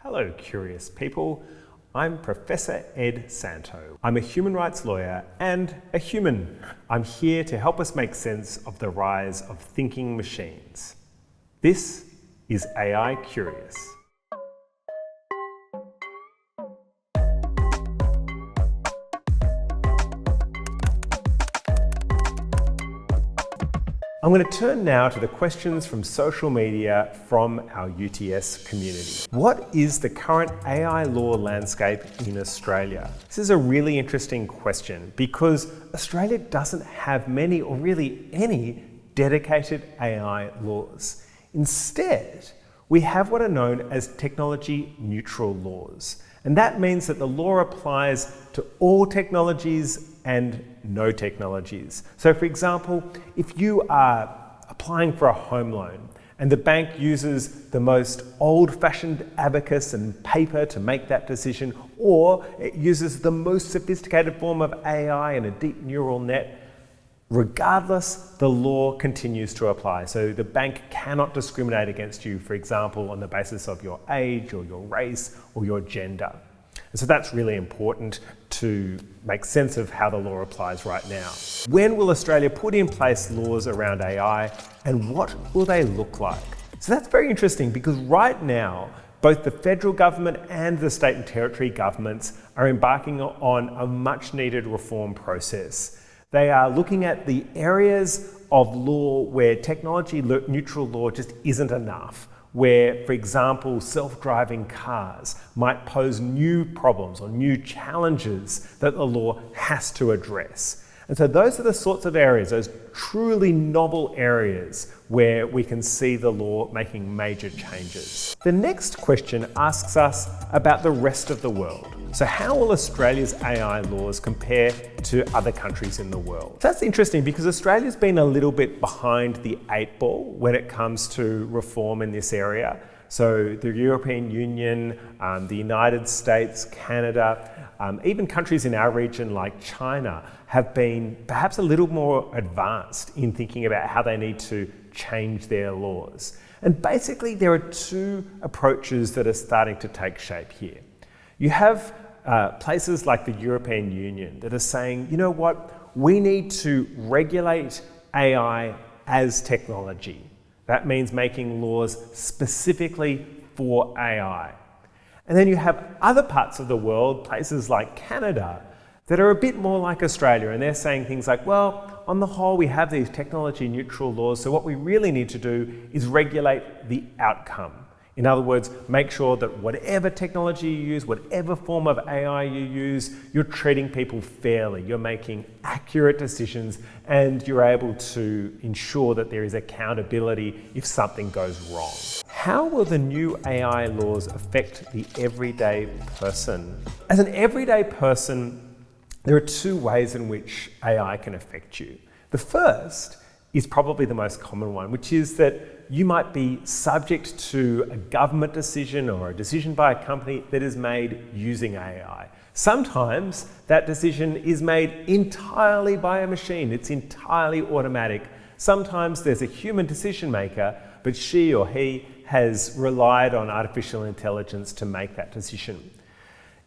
Hello, curious people. I'm Professor Ed Santow. I'm a human rights lawyer and a human. I'm here to help us make sense of the rise of thinking machines. This is AI Curious. I'm going to turn now to the questions from social media from our UTS community. What is the current AI law landscape in Australia? This is a really interesting question because Australia doesn't have many or really any dedicated AI laws. Instead, we have what are known as technology neutral laws. And that means that the law applies to all technologies and no technologies. So for example, if you are applying for a home loan and the bank uses the most old-fashioned abacus and paper to make that decision, or it uses the most sophisticated form of AI and a deep neural net, regardless, the law continues to apply. So the bank cannot discriminate against you, for example, on the basis of your age or your race or your gender. And so that's really important to make sense of how the law applies right now. When will Australia put in place laws around AI and what will they look like? So that's very interesting because right now, both the federal government and the state and territory governments are embarking on a much needed reform process. They are looking at the areas of law where technology neutral law just isn't enough, where, for example, self-driving cars might pose new problems or new challenges that the law has to address. And so those are the sorts of areas, those truly novel areas where we can see the law making major changes. The next question asks us about the rest of the world. So how will Australia's AI laws compare to other countries in the world? That's interesting because Australia's been a little bit behind the 8 ball when it comes to reform in this area. So the European Union, the United States, Canada, even countries in our region like China have been perhaps a little more advanced in thinking about how they need to change their laws. And basically there are two approaches that are starting to take shape here. You have places like the European Union that are saying, you know what, we need to regulate AI as technology. That means making laws specifically for AI. And then you have other parts of the world, places like Canada, that are a bit more like Australia, and they're saying things like, well, on the whole, we have these technology neutral laws, so what we really need to do is regulate the outcome. In other words, make sure that whatever technology you use, whatever form of AI you use, you're treating people fairly, you're making accurate decisions, and you're able to ensure that there is accountability if something goes wrong. How will the new AI laws affect the everyday person? As an everyday person, there are two ways in which AI can affect you. The first is probably the most common one, which is that you might be subject to a government decision or a decision by a company that is made using AI. Sometimes that decision is made entirely by a machine. It's entirely automatic. Sometimes there's a human decision maker, but she or he has relied on artificial intelligence to make that decision.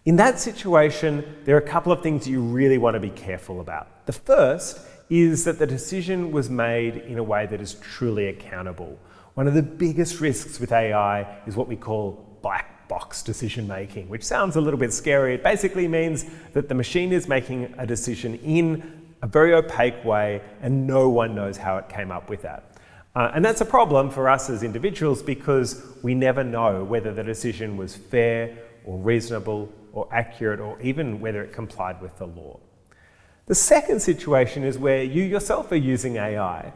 In that situation, there are a couple of things you really want to be careful about. The first is that the decision was made in a way that is truly accountable. One of the biggest risks with AI is what we call black box decision making, which sounds a little bit scary. It basically means that the machine is making a decision in a very opaque way and no one knows how it came up with that. And that's a problem for us as individuals because we never know whether the decision was fair or reasonable or accurate or even whether it complied with the law. The second situation is where you yourself are using AI.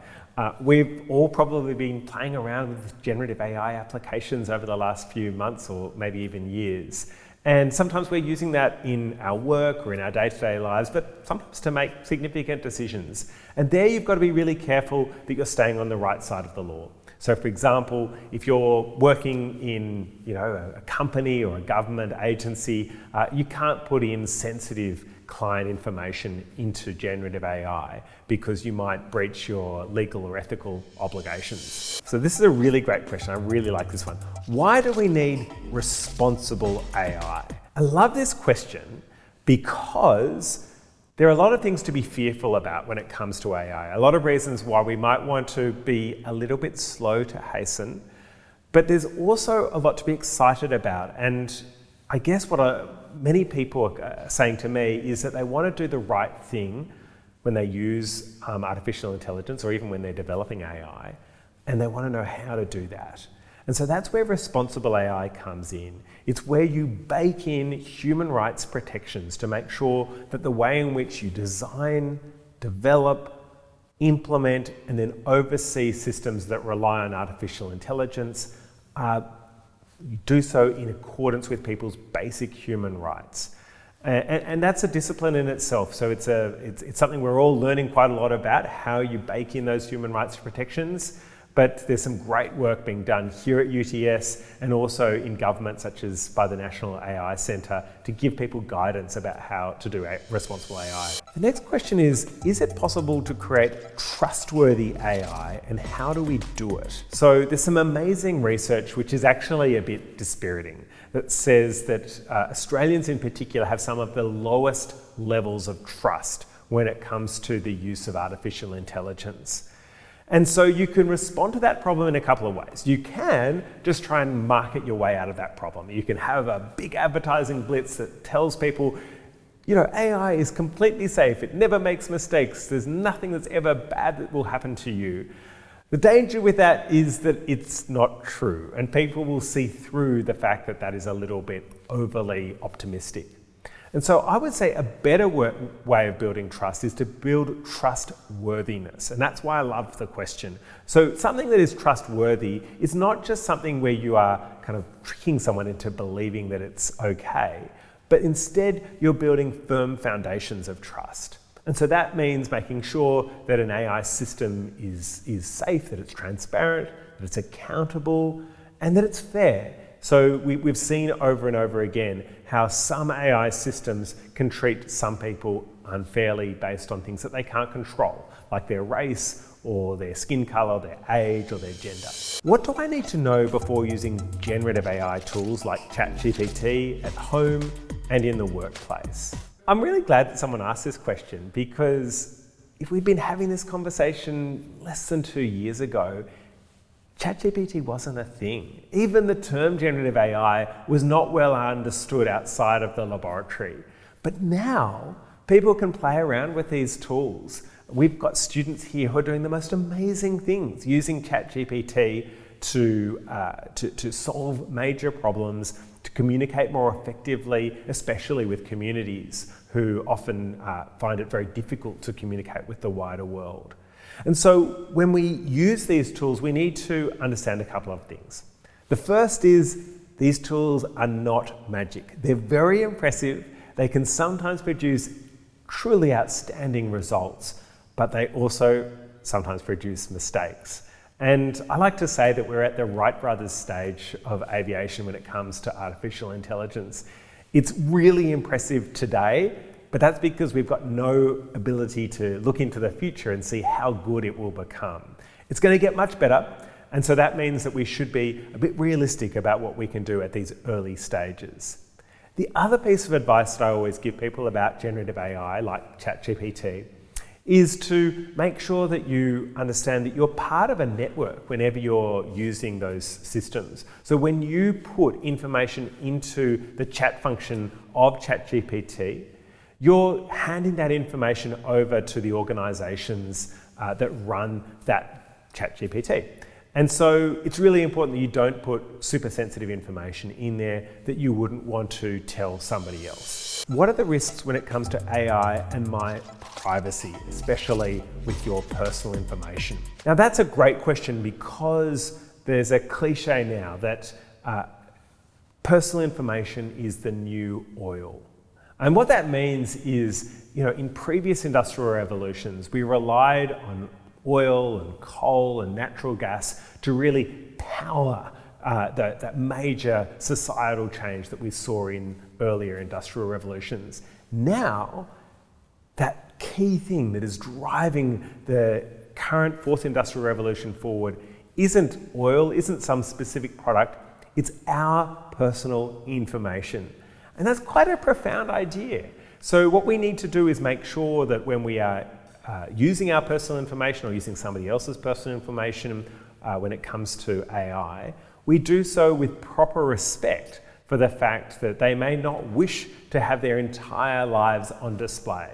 We've all probably been playing around with generative AI applications over the last few months or maybe even years. And sometimes we're using that in our work or in our day-to-day lives, but sometimes to make significant decisions. And there you've got to be really careful that you're staying on the right side of the law. So for example, if you're working in a company or a government agency, you can't put in sensitive client information into generative AI because you might breach your legal or ethical obligations. So this is a really great question. I really like this one. Why do we need responsible AI? I love this question because there are a lot of things to be fearful about when it comes to AI. A lot of reasons why we might want to be a little bit slow to hasten, but there's also a lot to be excited about. And I guess what many people are saying to me is that they want to do the right thing when they use artificial intelligence or even when they're developing AI, and they want to know how to do that. And so that's where responsible AI comes in. It's where you bake in human rights protections to make sure that the way in which you design, develop, implement, and then oversee systems that rely on artificial intelligence you do so in accordance with people's basic human rights. And that's a discipline in itself. So it's something we're all learning quite a lot about, how you bake in those human rights protections. But there's some great work being done here at UTS and also in government, such as by the National AI Centre, to give people guidance about how to do responsible AI. The next question is it possible to create trustworthy AI, and how do we do it? So there's some amazing research, which is actually a bit dispiriting, that says that Australians in particular have some of the lowest levels of trust when it comes to the use of artificial intelligence. And so you can respond to that problem in a couple of ways. You can just try and market your way out of that problem. You can have a big advertising blitz that tells people, AI is completely safe. It never makes mistakes. There's nothing that's ever bad that will happen to you. The danger with that is that it's not true, and people will see through the fact that that is a little bit overly optimistic. And so I would say a better way of building trust is to build trustworthiness. And that's why I love the question. So something that is trustworthy is not just something where you are kind of tricking someone into believing that it's okay, but instead you're building firm foundations of trust. And so that means making sure that an AI system is safe, that it's transparent, that it's accountable, and that it's fair. So we've seen over and over again how some AI systems can treat some people unfairly based on things that they can't control, like their race or their skin color, their age or their gender. What do I need to know before using generative AI tools like ChatGPT at home and in the workplace? I'm really glad that someone asked this question, because if we'd been having this conversation less than 2 years ago, ChatGPT wasn't a thing. Even the term generative AI was not well understood outside of the laboratory. But now, people can play around with these tools. We've got students here who are doing the most amazing things using ChatGPT to solve major problems, to communicate more effectively, especially with communities who often find it very difficult to communicate with the wider world. And so when we use these tools, we need to understand a couple of things. The first is these tools are not magic. They're very impressive. They can sometimes produce truly outstanding results, but they also sometimes produce mistakes. And I like to say that we're at the Wright brothers stage of aviation when it comes to artificial intelligence. It's really impressive today, but that's because we've got no ability to look into the future and see how good it will become. It's going to get much better, and so that means that we should be a bit realistic about what we can do at these early stages. The other piece of advice that I always give people about generative AI, like ChatGPT, is to make sure that you understand that you're part of a network whenever you're using those systems. So when you put information into the chat function of ChatGPT, you're handing that information over to the organisations that run that ChatGPT. And so it's really important that you don't put super sensitive information in there that you wouldn't want to tell somebody else. What are the risks when it comes to AI and my privacy, especially with your personal information? Now that's a great question, because there's a cliche now that personal information is the new oil. And what that means is, in previous industrial revolutions, we relied on oil and coal and natural gas to really power that major societal change that we saw in earlier industrial revolutions. Now, that key thing that is driving the current fourth industrial revolution forward isn't oil, isn't some specific product, it's our personal information. And that's quite a profound idea. So what we need to do is make sure that when we are using our personal information or using somebody else's personal information when it comes to AI, we do so with proper respect for the fact that they may not wish to have their entire lives on display.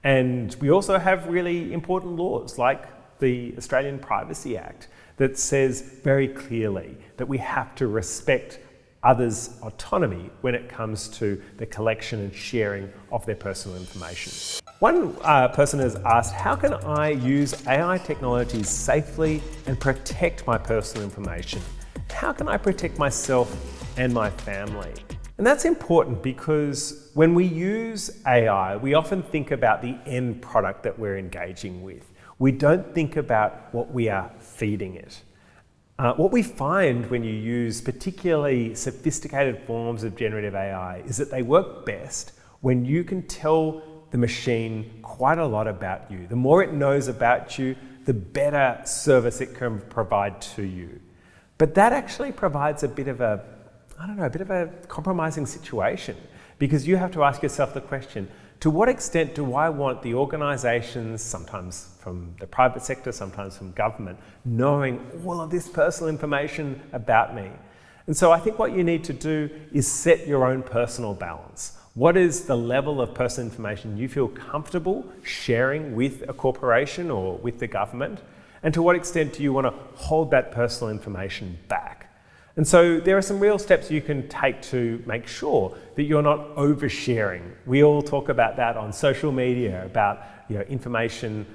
And we also have really important laws like the Australian Privacy Act that says very clearly that we have to respect others' autonomy when it comes to the collection and sharing of their personal information. One person has asked, how can I use AI technologies safely and protect my personal information? How can I protect myself and my family? And that's important because when we use AI, we often think about the end product that we're engaging with. We don't think about what we are feeding it. What we find when you use particularly sophisticated forms of generative AI is that they work best when you can tell the machine quite a lot about you. The more it knows about you, the better service it can provide to you. But that actually provides a bit of a compromising situation, because you have to ask yourself the question, to what extent do I want the organisations, sometimes from the private sector, sometimes from government, knowing all of this personal information about me? And so I think what you need to do is set your own personal balance. What is the level of personal information you feel comfortable sharing with a corporation or with the government? And to what extent do you want to hold that personal information back? And so there are some real steps you can take to make sure that you're not oversharing. We all talk about that on social media, about information,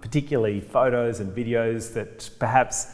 particularly photos and videos that perhaps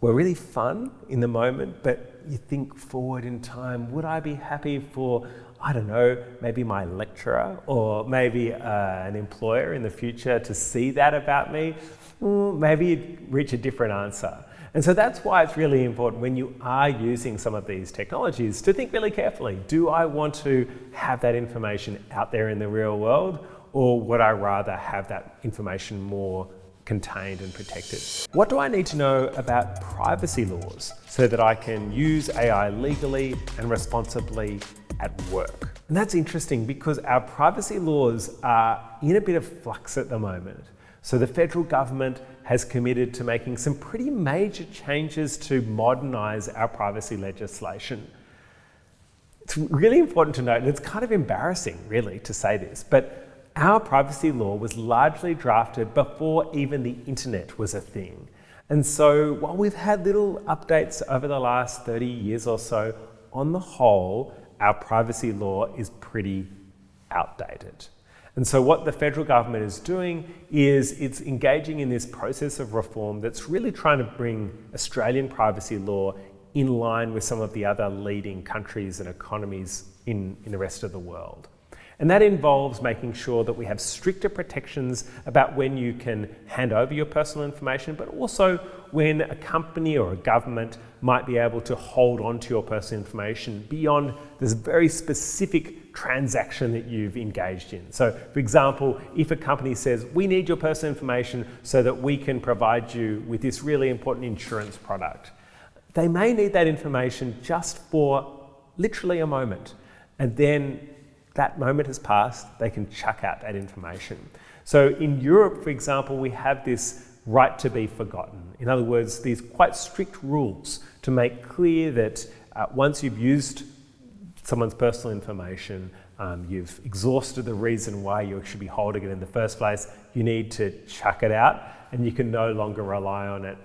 were really fun in the moment, but you think forward in time, would I be happy for, I don't know, maybe my lecturer or maybe an employer in the future to see that about me? Maybe you'd reach a different answer. And so that's why it's really important when you are using some of these technologies to think really carefully. Do I want to have that information out there in the real world, or would I rather have that information more contained and protected? What do I need to know about privacy laws so that I can use AI legally and responsibly at work? And that's interesting because our privacy laws are in a bit of flux at the moment. So the federal government has committed to making some pretty major changes to modernise our privacy legislation. It's really important to note, and it's kind of embarrassing really to say this, but our privacy law was largely drafted before even the internet was a thing. And so while we've had little updates over the last 30 years or so, on the whole, our privacy law is pretty outdated. And so what the federal government is doing is it's engaging in this process of reform that's really trying to bring Australian privacy law in line with some of the other leading countries and economies in the rest of the world. And that involves making sure that we have stricter protections about when you can hand over your personal information, but also when a company or a government might be able to hold on to your personal information beyond this very specific transaction that you've engaged in. So, for example, if a company says, we need your personal information so that we can provide you with this really important insurance product, they may need that information just for literally a moment. And then that moment has passed, they can chuck out that information. So in Europe, for example, we have this right to be forgotten. In other words, these quite strict rules to make clear that once you've used someone's personal information, you've exhausted the reason why you should be holding it in the first place, you need to chuck it out, and you can no longer rely on it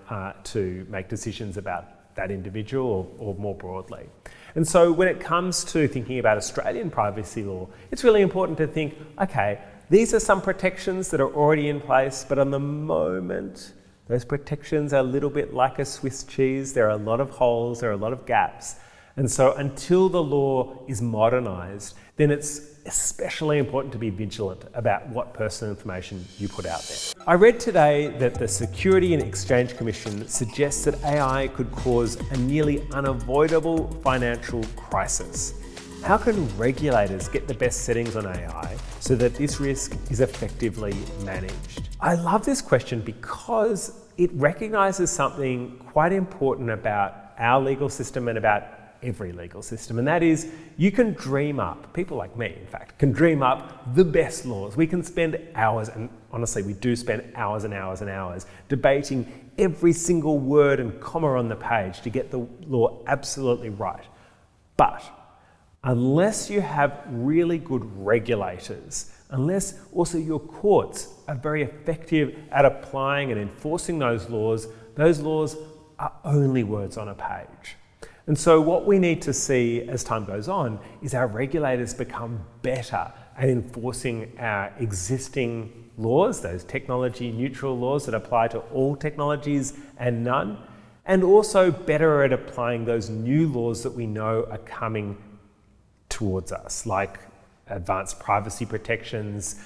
to make decisions about that individual or more broadly. And so when it comes to thinking about Australian privacy law, it's really important to think, okay, these are some protections that are already in place, but on the moment, those protections are a little bit like a Swiss cheese. There are a lot of holes, there are a lot of gaps. And so until the law is modernised, then it's especially important to be vigilant about what personal information you put out there. I read today that the Security and Exchange Commission suggests that AI could cause a nearly unavoidable financial crisis. How can regulators get the best settings on AI so that this risk is effectively managed? I love this question because it recognises something quite important about our legal system and about every legal system, and that is you can dream up, people like me in fact, can dream up the best laws. We can spend hours, and honestly we do spend hours and hours and hours debating every single word and comma on the page to get the law absolutely right. But unless you have really good regulators, unless also your courts are very effective at applying and enforcing those laws are only words on a page. And so what we need to see as time goes on is our regulators become better at enforcing our existing laws, those technology neutral laws that apply to all technologies and none, and also better at applying those new laws that we know are coming towards us, like advanced privacy protections,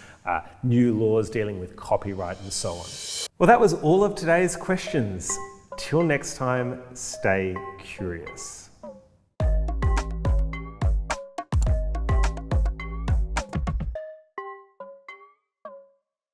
new laws dealing with copyright and so on. Well, that was all of today's questions. Till next time, stay curious.